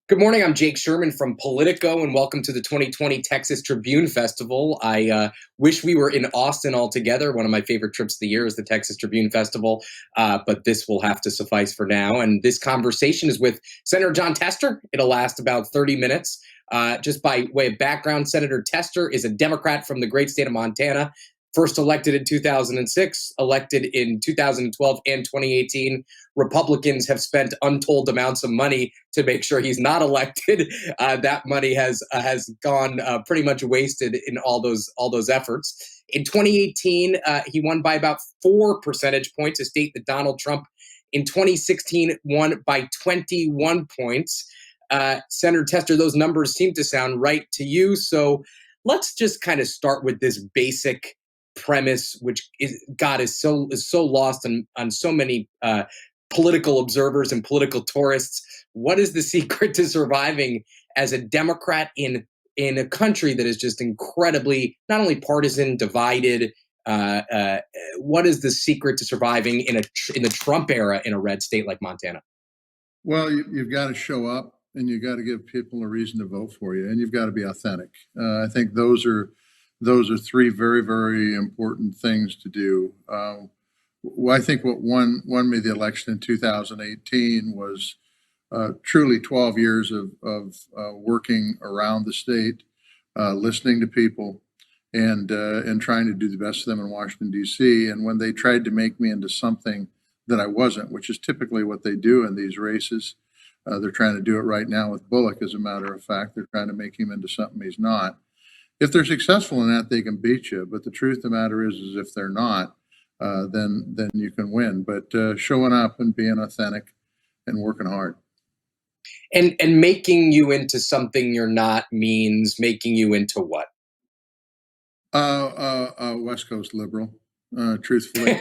Good morning. I'm Jake Sherman from Politico, and welcome to the 2020 Texas Tribune Festival. I wish we were in Austin all together. One of my favorite trips of the year is the Texas Tribune Festival, but this will have to suffice for now. And this conversation is with Senator Jon Tester. It'll last about 30 minutes. Just by way of background, Senator Tester is a Democrat from the great state of Montana. First elected in 2006, elected in 2012 and 2018. Republicans have spent untold amounts of money to make sure he's not elected. That money has gone pretty much wasted in all those efforts. In 2018, he won by about 4 percentage points, a state that Donald Trump in 2016 won by 21 points. Senator Tester, those numbers seem to sound right to you. So let's just kind of start with this basic premise, which is so lost on so many political observers and political tourists. What is the secret to surviving as a Democrat in a country that is just incredibly not only partisan, divided? What is the secret to surviving in the Trump era in a red state like Montana? Well, you've got to show up, and you've got to give people a reason to vote for you, and you've got to be authentic. I think those are three very, very important things to do. I think what won me the election in 2018 was truly 12 years of working around the state, listening to people, and trying to do the best for them in Washington, D.C. And when they tried to make me into something that I wasn't, which is typically what they do in these races, they're trying to do it right now with Bullock, as a matter of fact. They're trying to make him into something he's not. If they're successful in that, they can beat you. But the truth of the matter is if they're not, then you can win. But showing up and being authentic and working hard. And making you into something you're not means making you into what? West Coast liberal. Truthfully,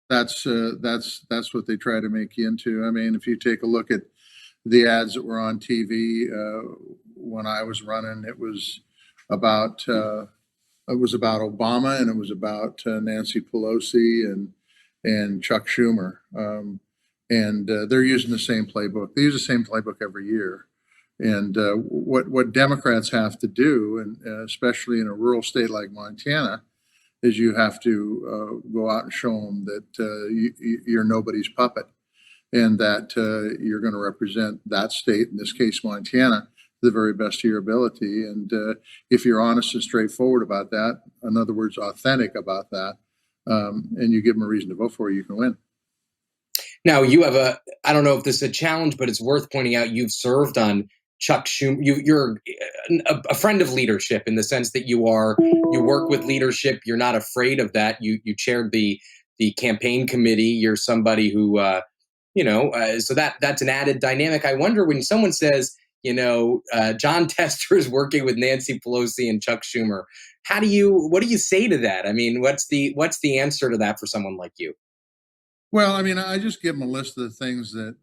that's what they try to make you into. I mean, if you take a look at the ads that were on TV when I was running, it was about Obama, and it was about Nancy Pelosi and Chuck Schumer, and they're using the same playbook. They use the same playbook every year. And what Democrats have to do, and especially in a rural state like Montana, is you have to go out and show them that you're nobody's puppet, and that you're going to represent that state, in this case Montana, the very best of your ability. And if you're honest and straightforward about that, in other words, authentic about that, and you give them a reason to vote for you, can win. Now, you have I don't know if this is a challenge, but it's worth pointing out, you've served on Chuck Schumer. You're a friend of leadership in the sense that you work with leadership. You're not afraid of that. You chaired the campaign committee. You're somebody who, so that's an added dynamic. I wonder when someone says, Jon Tester is working with Nancy Pelosi and Chuck Schumer. What do you say to that? I mean, what's the answer to that for someone like you? Well, I mean, I just give them a list of the things that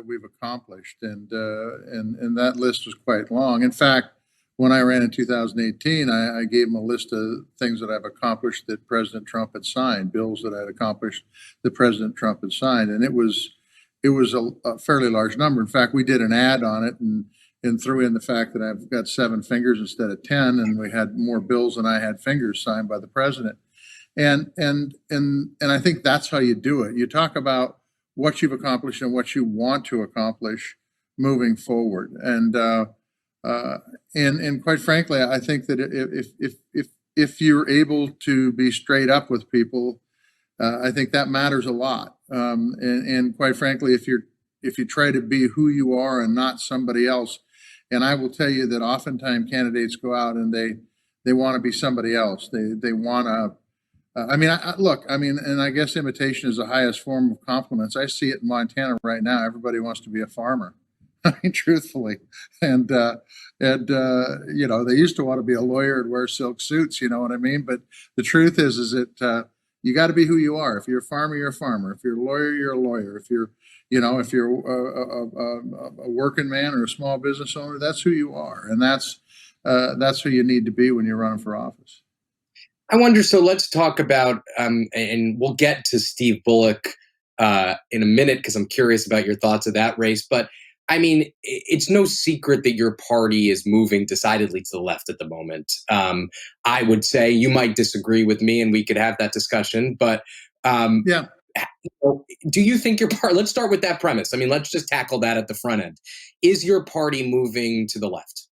we've accomplished, and that list was quite long. In fact, when I ran in 2018, I gave them a list of things that I've accomplished that President Trump had signed, bills that I'd accomplished that President Trump had signed, and it was a fairly large number. In fact, we did an ad on it and threw in the fact that I've got 7 fingers instead of 10, and we had more bills than I had fingers signed by the president. And I think that's how you do it. You talk about what you've accomplished and what you want to accomplish moving forward. And quite frankly, I think that if you're able to be straight up with people, I think that matters a lot. And quite frankly, if you try to be who you are and not somebody else, and I will tell you that oftentimes candidates go out and they want to be somebody else. They want to. And I guess imitation is the highest form of compliments. I see it in Montana right now. Everybody wants to be a farmer. I mean, truthfully, and they used to want to be a lawyer and wear silk suits. You know what I mean? But the truth is that you got to be who you are. If you're a farmer, you're a farmer. If you're a lawyer, you're a lawyer. If you're a working man or a small business owner, that's who you are, and that's who you need to be when you're running for office. I wonder, so let's talk about, and we'll get to Steve Bullock in a minute because I'm curious about your thoughts of that race. But I mean, it's no secret that your party is moving decidedly to the left at the moment. I would say you might disagree with me, and we could have that discussion. But um, Yeah, do you think your party? Let's start with that premise. I mean, let's just tackle that at the front end. Is your party moving to the left?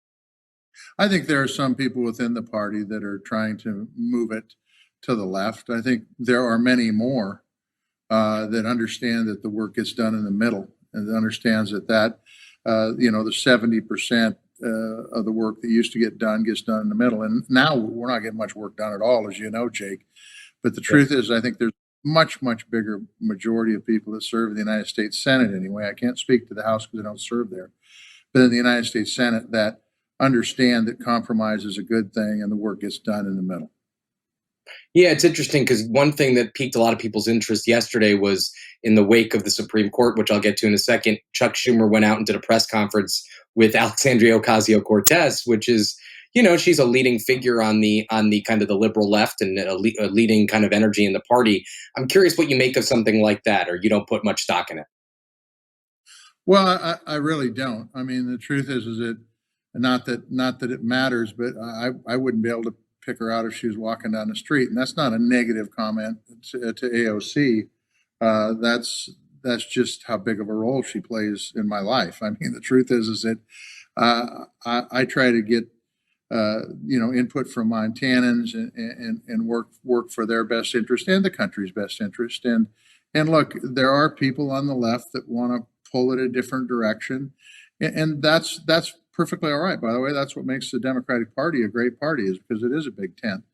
I think there are some people within the party that are trying to move it to the left. I think there are many more that understand that the work gets done in the middle, and understands that the 70% of the work that used to get done gets done in the middle. And now we're not getting much work done at all, as you know, Jake. But the Yeah. truth is, I think there's much bigger majority of people that serve in the United States Senate anyway. I can't speak to the House because I don't serve there, but in the United States Senate that understand that compromise is a good thing and the work gets done in the middle. Yeah, it's interesting because one thing that piqued a lot of people's interest yesterday was in the wake of the Supreme Court, which I'll get to in a second. Chuck Schumer went out and did a press conference with Alexandria Ocasio-Cortez, which is, she's a leading figure on the kind of the liberal left, and a leading kind of energy in the party. I'm curious what you make of something like that, or you don't put much stock in it. Well, I really don't. I mean, the truth is that not that it matters, but I wouldn't be able to pick her out if she was walking down the street, and that's not a negative comment to AOC. That's just how big of a role she plays in my life. I mean, the truth is that I try to get input from Montanans, and work for their best interest and the country's best interest. And look, there are people on the left that want to pull it a different direction, and that's perfectly all right. By the way, that's what makes the Democratic Party a great party, is because it is a big tent.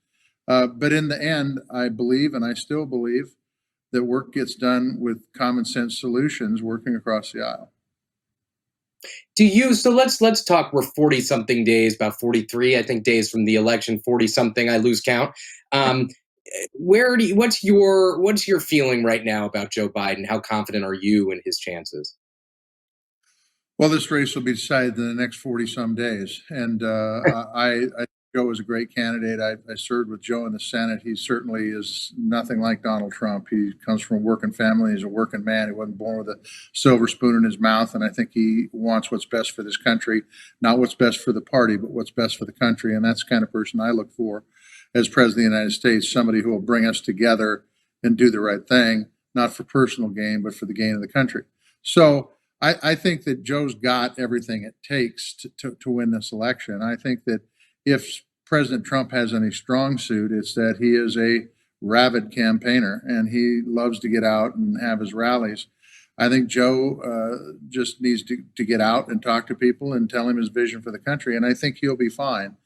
But in the end, I believe, and I still believe, that work gets done with common sense solutions working across the aisle. So let's talk. We're 40 something days, about 43, I think, days from the election. 40 something, I lose count. Um, what's your feeling right now about Joe Biden? How confident are you in his chances? Well, this race will be decided in the next 40 some days. And I Joe is a great candidate. I served with Joe in the Senate. He certainly is nothing like Donald Trump. He comes from a working family. He's a working man. He wasn't born with a silver spoon in his mouth. And I think he wants what's best for this country, not what's best for the party, but what's best for the country. And that's the kind of person I look for as president of the United States, somebody who will bring us together and do the right thing, not for personal gain, but for the gain of the country. So I think that Joe's got everything it takes to win this election. I think that if President Trump has any strong suit, it's that he is a rabid campaigner and he loves to get out and have his rallies. I think Joe just needs to get out and talk to people and tell him his vision for the country. And I think he'll be fine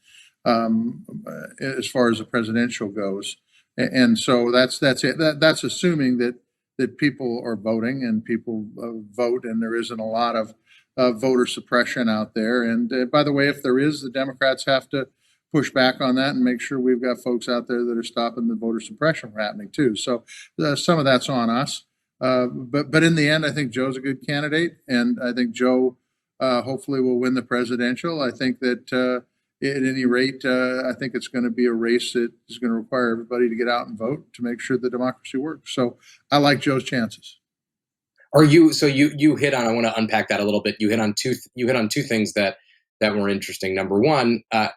as far as the presidential goes. And so that's it. That's assuming that people are voting and people vote, and there isn't a lot of voter suppression out there. And by the way, if there is, the Democrats have to push back on that and make sure we've got folks out there that are stopping the voter suppression from happening too. So some of that's on us. But in the end, I think Joe's a good candidate, and I think Joe hopefully will win the presidential. I think that at any rate, I think it's going to be a race that is going to require everybody to get out and vote to make sure the democracy works. So I like Joe's chances. You hit on, I want to unpack that a little bit. You hit on two things that were interesting. Number one, that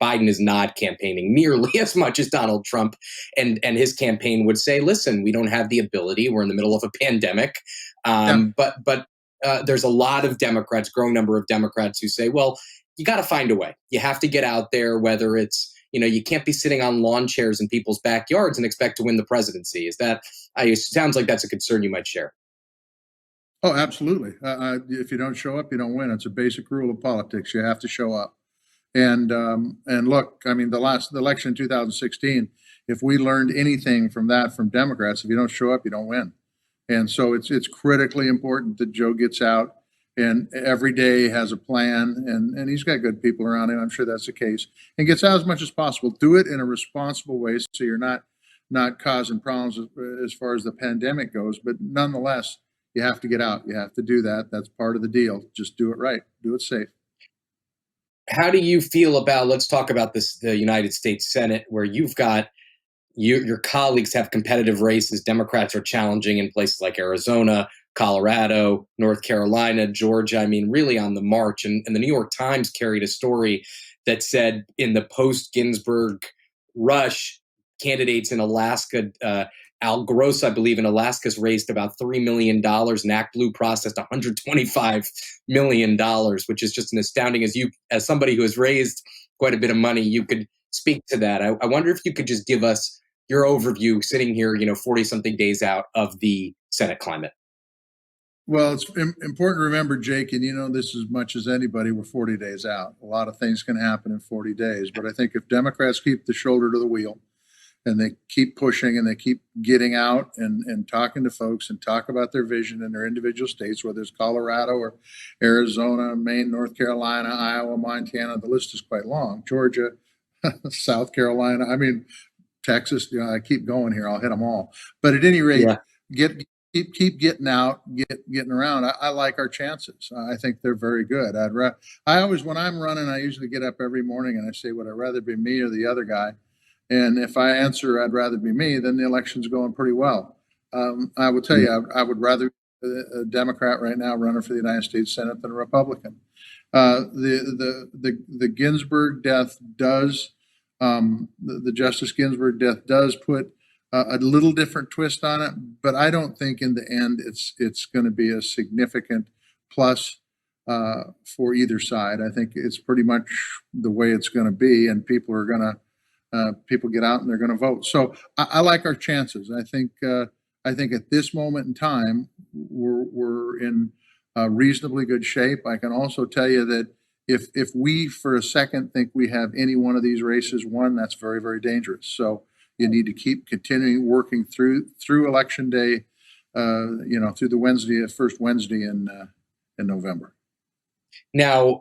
Biden is not campaigning nearly as much as Donald Trump, and his campaign would say, listen, we don't have the ability. We're in the middle of a pandemic. Yeah. But there's a lot of Democrats, growing number of Democrats, who say, well, you got to find a way. You have to get out there, whether it's, you can't be sitting on lawn chairs in people's backyards and expect to win the presidency. It sounds like that's a concern you might share. Oh, absolutely. If you don't show up, you don't win. It's a basic rule of politics. You have to show up. And look, I mean, the election in 2016, if we learned anything from Democrats, if you don't show up, you don't win. And so it's critically important that Joe gets out and every day has a plan, and he's got good people around him. I'm sure that's the case, and gets out as much as possible. Do it in a responsible way, so you're not causing problems as far as the pandemic goes. But nonetheless, you have to get out. You have to do that. That's part of the deal. Just do it right. Do it safe. How do you feel about, let's talk about this, the United States Senate, where you've got your colleagues have competitive races. Democrats are challenging in places like Arizona, Colorado, North Carolina, Georgia. I mean, really on the march. And the New York Times carried a story that said in the post Ginsburg rush, candidates in Alaska, Al Gross, I believe, in Alaska, has raised about $3 million, and ActBlue processed $125 million, which is just an astounding. As somebody who has raised quite a bit of money, you could speak to that. I wonder if you could just give us your overview, sitting here, 40 something days out, of the Senate climate. Well, it's important to remember, Jake, and you know this as much as anybody, we're 40 days out. A lot of things can happen in 40 days. But I think if Democrats keep the shoulder to the wheel and they keep pushing and they keep getting out and talking to folks and talk about their vision in their individual states, whether it's Colorado or Arizona, Maine, North Carolina, Iowa, Montana, the list is quite long, Georgia, South Carolina, I mean, Texas, I keep going here, I'll hit them all. But at any rate, keep getting out, getting around. I like our chances. I think they're very good. I always, when I'm running, I usually get up every morning and I say, would I rather be me or the other guy? And if I answer, I'd rather be me, then the election's going pretty well. I will tell you, I would rather a Democrat right now running for the United States Senate than a Republican. The Ginsburg death does, the Justice Ginsburg death does put a little different twist on it, but I don't think in the end it's going to be a significant plus for either side. I think it's pretty much the way it's going to be, and people are going to people get out and they're going to vote. So I like our chances. I think at this moment in time we're in reasonably good shape. I can also tell you that if we for a second think we have any one of these races won, that's very, very dangerous. So you need to keep continuing working through Election Day, through the first Wednesday in November. Now,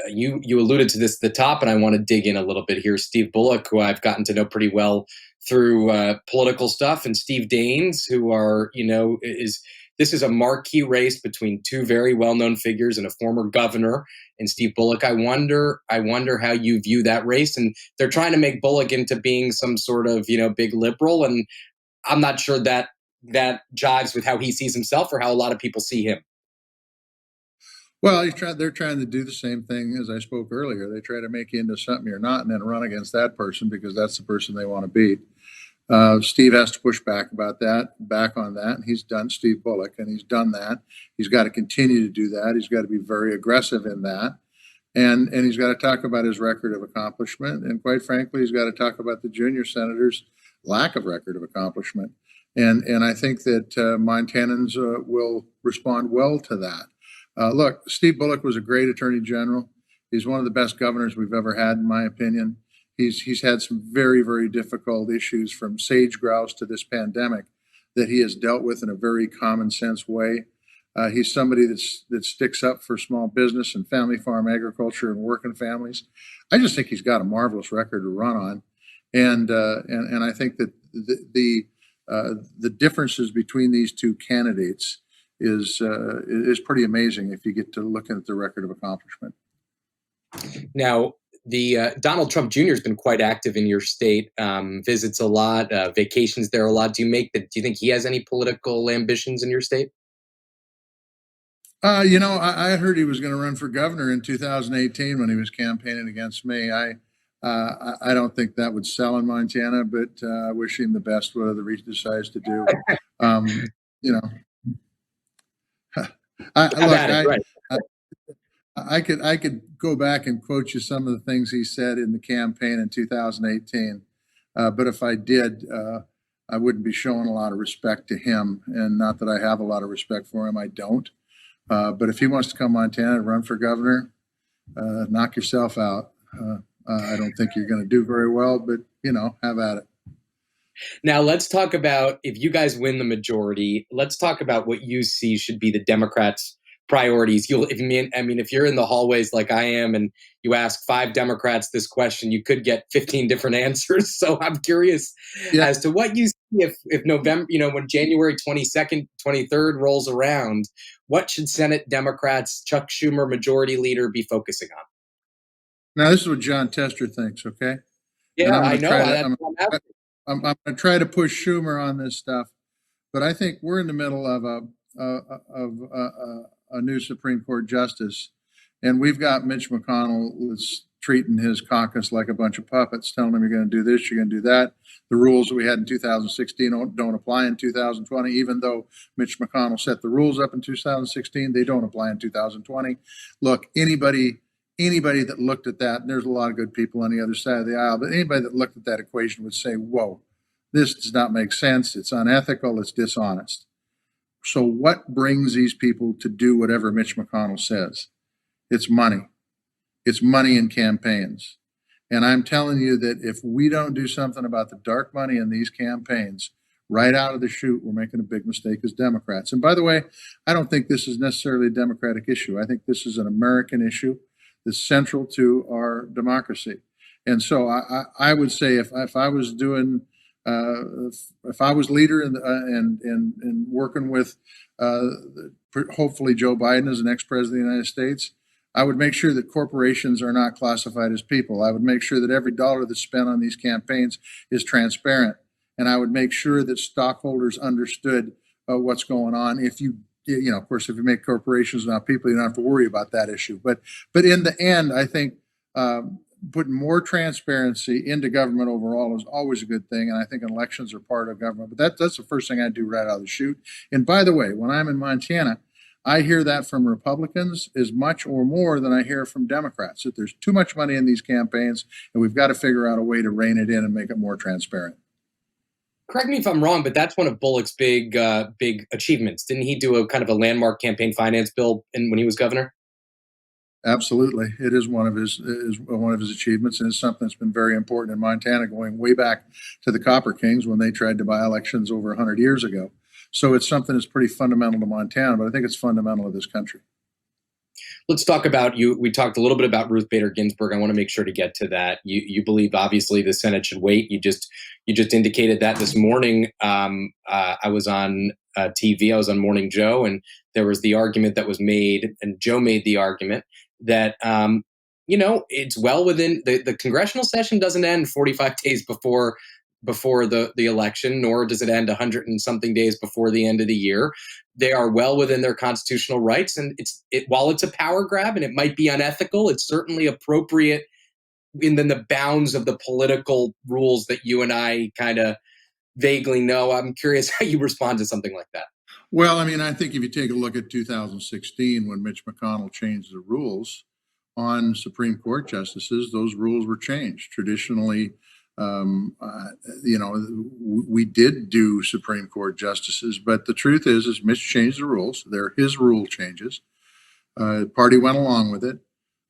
you alluded to this at the top, and I want to dig in a little bit here. Steve Bullock, who I've gotten to know pretty well through political stuff, and Steve Daines, who are, this is a marquee race between two very well-known figures and a former governor and Steve Bullock. I wonder how you view that race. And they're trying to make Bullock into being some sort of, big liberal. And I'm not sure that jives with how he sees himself or how a lot of people see him. Well, they're trying to do the same thing as I spoke earlier. They try to make you into something you're not and then run against that person because that's the person they want to beat. Steve has to push back on that. And he's done, Steve Bullock, and he's done that. He's got to continue to do that. He's got to be very aggressive in that. And he's got to talk about his record of accomplishment. And quite frankly, he's got to talk about the junior senators' lack of record of accomplishment. And I think that Montanans will respond well to that. Look, Steve Bullock was a great attorney general. He's one of the best governors we've ever had, in my opinion. He's had some very, very difficult issues, from sage grouse to this pandemic, that he has dealt with in a very common sense way. He's somebody that sticks up for small business and family farm agriculture and working families. I just think he's got a marvelous record to run on, and I think that the differences between these two candidates is pretty amazing if you get to looking at the record of accomplishment. Now, the Donald Trump Jr. has been quite active in your state, visits a lot, vacations there a lot. Do you think he has any political ambitions in your state? I heard he was going to run for governor in 2018 when he was campaigning against me. I don't think that would sell in Montana, but I wish him the best, whatever he decides to do. I could go back and quote you some of the things he said in the campaign in 2018. But if I did, I wouldn't be showing a lot of respect to him. And not that I have a lot of respect for him, I don't. But if he wants to come to Montana and run for governor, knock yourself out. I don't think you're going to do very well, but, have at it. Now, let's talk about, if you guys win the majority, let's talk about what you see should be the Democrats' priorities. If you're in the hallways like I am and you ask 5 Democrats this question, you could get 15 different answers. So I'm curious as to what you see if November, when January 22nd, 23rd rolls around, what should Senate Democrats, Chuck Schumer, Majority Leader, be focusing on? Now, this is what Jon Tester thinks, okay? Yeah, I know. I'm going to try to push Schumer on this stuff, but I think we're in the middle of a new Supreme Court justice, and we've got Mitch McConnell that's treating his caucus like a bunch of puppets, telling them you're going to do this, you're going to do that. The rules that we had in 2016 don't apply in 2020, even though Mitch McConnell set the rules up in 2016, they don't apply in 2020. Look, anybody that looked at that, and there's a lot of good people on the other side of the aisle, but anybody that looked at that equation would say, whoa, this does not make sense. It's unethical. It's dishonest. So what brings these people to do whatever Mitch McConnell says? It's money. It's money in campaigns. And I'm telling you that if we don't do something about the dark money in these campaigns right out of the chute, we're making a big mistake as Democrats. And by the way, I don't think this is necessarily a Democratic issue. I think this is an American issue that's central to our democracy. And so I would say if I was doing if I was leader and working with hopefully Joe Biden as the next president of the United States, I would make sure that corporations are not classified as people. I would make sure that every dollar that's spent on these campaigns is transparent. And I would make sure that stockholders understood what's going on. If you know, of course, if you make corporations not people, you don't have to worry about that issue. But in the end, I think putting more transparency into government overall is always a good thing. And I think elections are part of government. But that's the first thing I do right out of the chute. And by the way, when I'm in Montana, I hear that from Republicans as much or more than I hear from Democrats, that there's too much money in these campaigns, and we've got to figure out a way to rein it in and make it more transparent. Correct me if I'm wrong, but that's one of Bullock's big achievements. Didn't he do a kind of a landmark campaign finance bill when he was governor? Absolutely, it is one of his achievements, and it's something that's been very important in Montana, going way back to the Copper Kings when they tried to buy elections over 100 years ago. So it's something that's pretty fundamental to Montana, but I think it's fundamental to this country. Let's talk about you. We talked a little bit about Ruth Bader Ginsburg. I want to make sure to get to that. You believe obviously the Senate should wait. You just indicated that this morning. I was on TV. I was on Morning Joe, and there was the argument that was made, and Joe made the argument that it's well within the congressional session doesn't end 45 days before the election, nor does it end 100 and something days before the end of the year. They are well within their constitutional rights. And while it's a power grab and it might be unethical, it's certainly appropriate within the bounds of the political rules that you and I kind of vaguely know. I'm curious how you respond to something like that. Well, I mean, I think if you take a look at 2016, when Mitch McConnell changed the rules on Supreme Court justices, those rules were changed. Traditionally, we did do Supreme Court justices, but the truth is Mitch changed the rules. They're his rule changes. The party went along with it.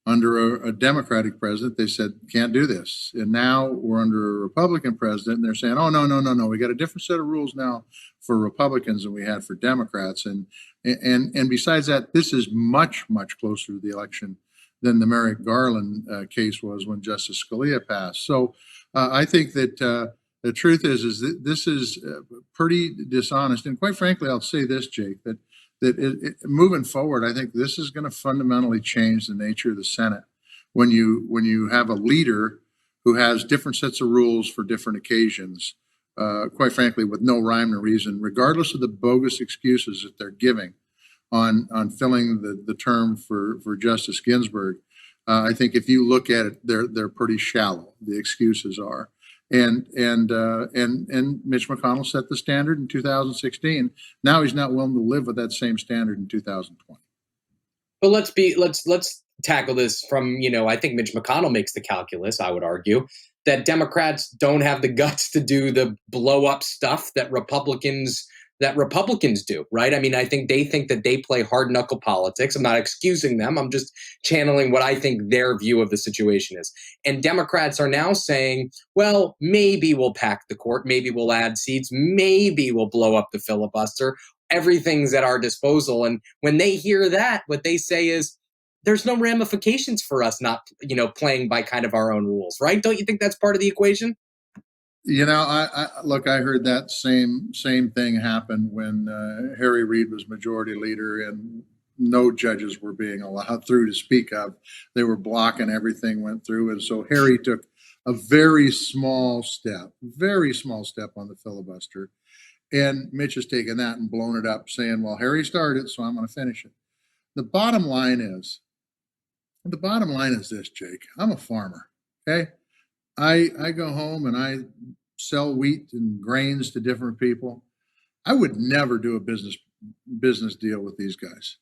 Under a Democratic president, they said, can't do this. And now we're under a Republican president, and they're saying, oh, no. We got a different set of rules now for Republicans than we had for Democrats. And besides that, this is much, much closer to the election than the Merrick Garland case was when Justice Scalia passed. So I think that the truth is that this is pretty dishonest. And quite frankly, I'll say this, Jake, that moving forward, I think this is going to fundamentally change the nature of the Senate. When you have a leader who has different sets of rules for different occasions, quite frankly, with no rhyme or reason, regardless of the bogus excuses that they're giving on filling the term for Justice Ginsburg, I think if you look at it, they're pretty shallow. The excuses are. And Mitch McConnell set the standard in 2016. Now he's not willing to live with that same standard in 2020. But let's tackle this from, I think Mitch McConnell makes the calculus, I would argue, that Democrats don't have the guts to do the blow up stuff that Republicans do, right? I mean, I think that they play hard knuckle politics. I'm not excusing them. I'm just channeling what I think their view of the situation is. And Democrats are now saying, well, maybe we'll pack the court. Maybe we'll add seats. Maybe we'll blow up the filibuster. Everything's at our disposal. And when they hear that, what they say is, there's no ramifications for us not, playing by kind of our own rules, right? Don't you think that's part of the equation? I heard that same thing happen when Harry Reid was majority leader and no judges were being allowed through to speak of. They were blocking everything went through. And so Harry took a very small step on the filibuster. And Mitch has taken that and blown it up, saying, well, Harry started, so I'm going to finish it. The bottom line is this, Jake. I'm a farmer, okay? I go home and I sell wheat and grains to different people. I would never do a business deal with these guys.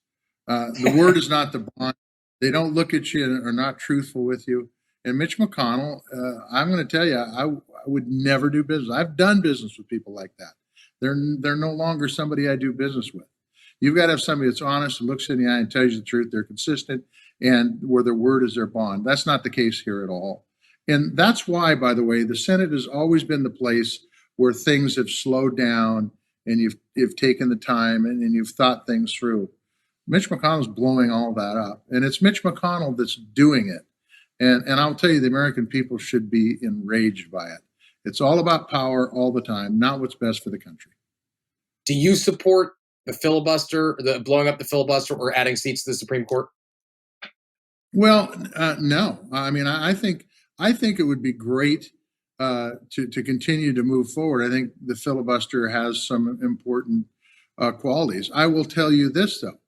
The word is not the bond. They don't look at you and are not truthful with you. And Mitch McConnell, I'm going to tell you, I would never do business. I've done business with people like that. They're no longer somebody I do business with. You've got to have somebody that's honest and looks in the eye and tells you the truth. They're consistent and where their word is their bond. That's not the case here at all. And that's why, by the way, the Senate has always been the place where things have slowed down and you've taken the time and you've thought things through. Mitch McConnell's blowing all that up, and it's Mitch McConnell that's doing it. And I'll tell you, the American people should be enraged by it. It's all about power all the time, not what's best for the country. Do you support the filibuster, the blowing up the filibuster, or adding seats to the Supreme Court? Well, no. I mean, I think it would be great to continue to move forward. I think the filibuster has some important qualities. I will tell you this, though.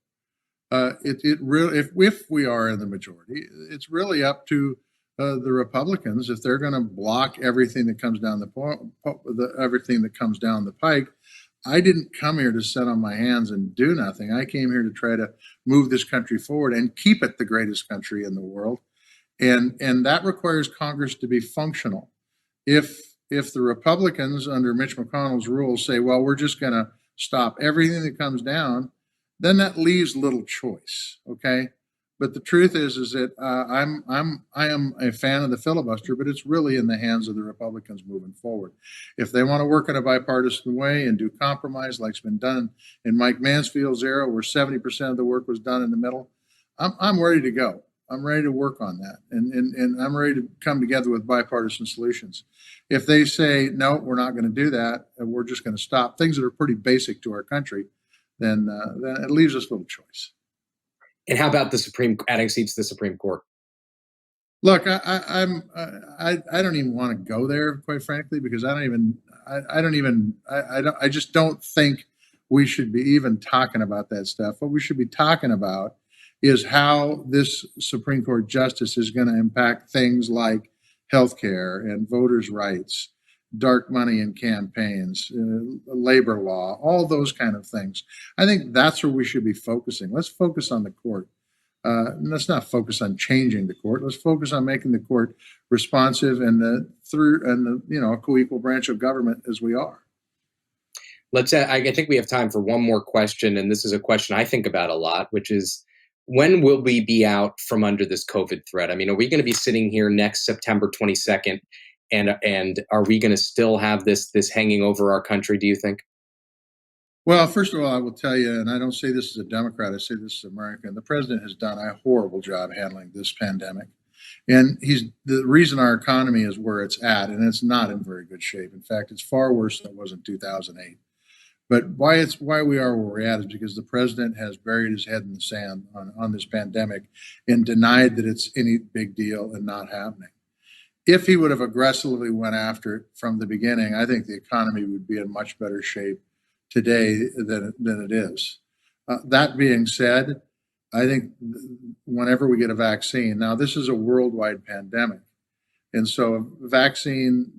It really, if we are in the majority, it's really up to the Republicans if they're going to block everything that comes down everything that comes down the pike. I didn't come here to sit on my hands and do nothing. I came here to try to move this country forward and keep it the greatest country in the world, and that requires Congress to be functional. If the Republicans under Mitch McConnell's rules say, well, we're just going to stop everything that comes down, then that leaves little choice. Okay. But the truth is that I am a fan of the filibuster, but it's really in the hands of the Republicans moving forward. If they want to work in a bipartisan way and do compromise, like's been done in Mike Mansfield's era, where 70% of the work was done in the middle, I'm ready to go. I'm ready to work on that, and I'm ready to come together with bipartisan solutions. If they say no, we're not going to do that, and we're just going to stop things that are pretty basic to our country, then it leaves us little choice. And how about adding seats to the Supreme Court? Look, I don't even want to go there, quite frankly, because I just don't think we should be even talking about that stuff. What we should be talking about is how this Supreme Court justice is going to impact things like healthcare and voters' rights, dark money in campaigns, labor law, all those kind of things. I think that's where we should be focusing. Let's focus on the court. Let's not focus on changing the court. Let's focus on making the court responsive and a co-equal branch of government as we are. I think we have time for one more question, and this is a question I think about a lot, which is, when will we be out from under this COVID threat? I mean, are we going to be sitting here next September 22nd? And are we going to still have this hanging over our country, do you think? Well, first of all, I will tell you, and I don't say this as a Democrat, I say this as American, the president has done a horrible job handling this pandemic. And he's the reason our economy is where it's at, and it's not in very good shape. In fact, it's far worse than it was in 2008. But why we are where we're at is because the president has buried his head in the sand on this pandemic and denied that it's any big deal and not happening. If he would have aggressively went after it from the beginning, I think the economy would be in much better shape today than it is. That being said, I think whenever we get a vaccine, now this is a worldwide pandemic, and so a vaccine,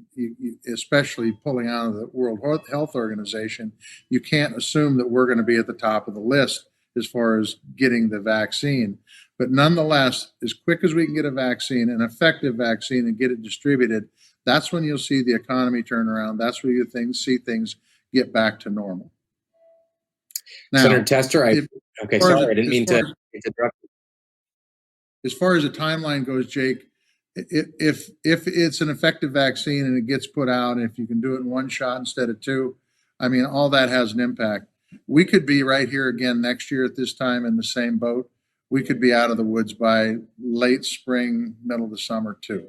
especially pulling out of the World Health Organization, you can't assume that we're going to be at the top of the list as far as getting the vaccine. But nonetheless, as quick as we can get a vaccine, an effective vaccine, and get it distributed, that's when you'll see the economy turn around. That's where you see things get back to normal. Now, Senator Tester, I didn't mean to interrupt. As far as the timeline goes, Jake, if it's an effective vaccine and it gets put out, and if you can do it in one shot instead of two, I mean, all that has an impact. We could be right here again next year at this time in the same boat. We could be out of the woods by late spring, middle of the summer too,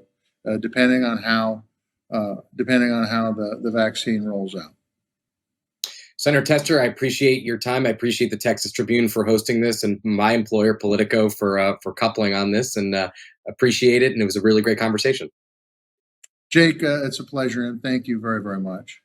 depending on how the vaccine rolls out. Senator Tester, I appreciate your time. I appreciate the Texas Tribune for hosting this, and my employer, Politico, for coupling on this, and appreciate it. And it was a really great conversation. Jake, it's a pleasure, and thank you very, very much.